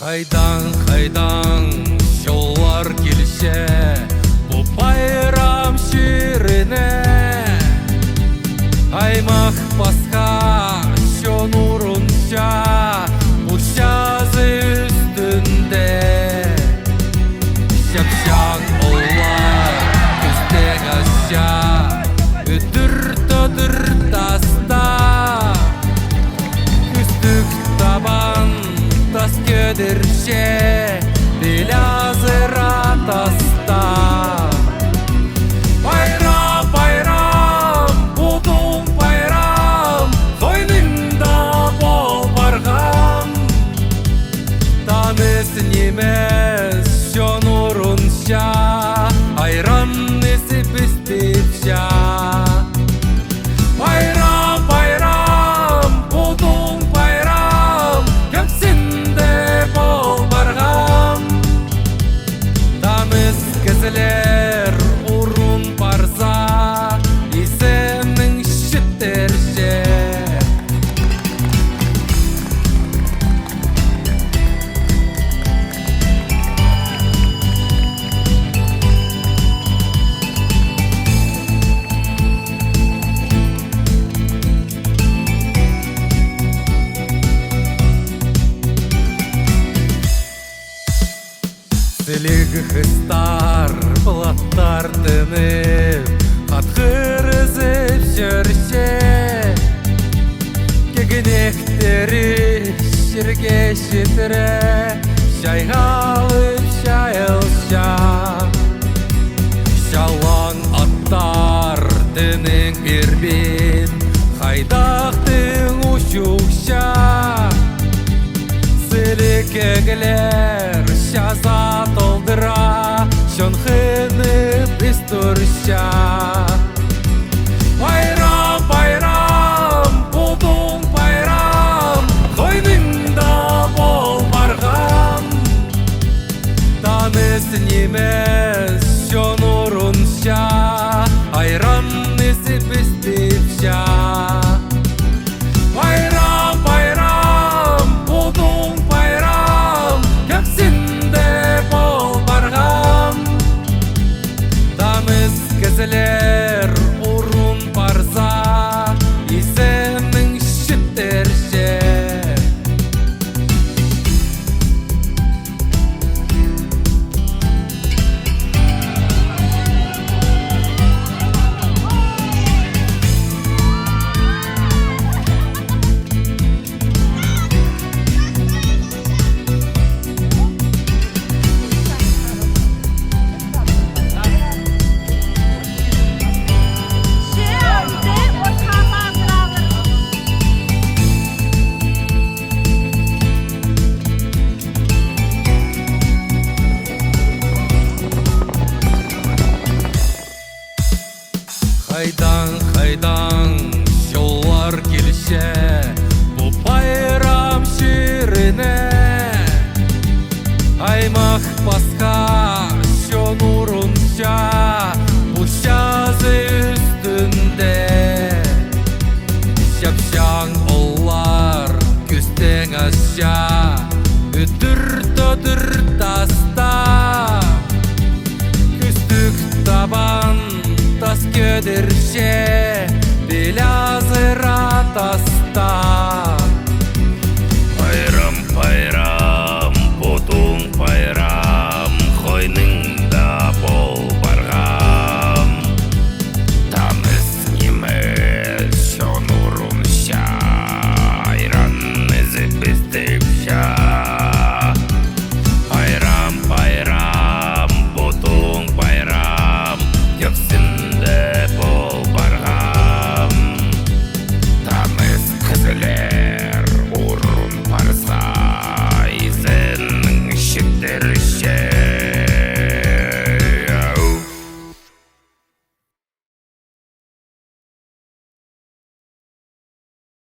Қайдан жоллар келсе, бұл байрам ширине. Аймақ басқа шон урунша, бұл жазы үстінде. Шапшаң олар күстен аша, үдір-төдір таста. Күстік табан тас көдірше, белязыра таста. Байрам, байрам, бұдың байрам, қойныңда бол барғам. Тамыз немес шон урунша, айран несіп істепша. Байрам, байрам, бұдың байрам, көпсінде бол барғам. Тамыз кізілер урун барса, есімнің шіттерше. Сілігі хыстар, бұлаттар тініп, қатқыр үзіп жүрсе. Кегінектері шерге шетірі, шайғалып шайылша. Шалаң аттар тінің бербен, қайдақтың ұшуқша. Сілікегілер шаза толдыра, шон хынып істұрша. Байрам, байрам, бұдың байрам, қойныңда бол барғам. Тамыз немес шон урунша, айран несіп істепша. Байрам, байрам, бұдың байрам, көпсінде бол барғам. Тамыз кізілер урун барса, есімнің шіттерше. Қайдан жоллар келсе, бұл байрам ширине. Аймақ басқа шон урунша, бұл жазы үстінде. Шапшаң олар күстен аша, үдір-төдір таста. Күстік табан тас көдірше, белязыра таста.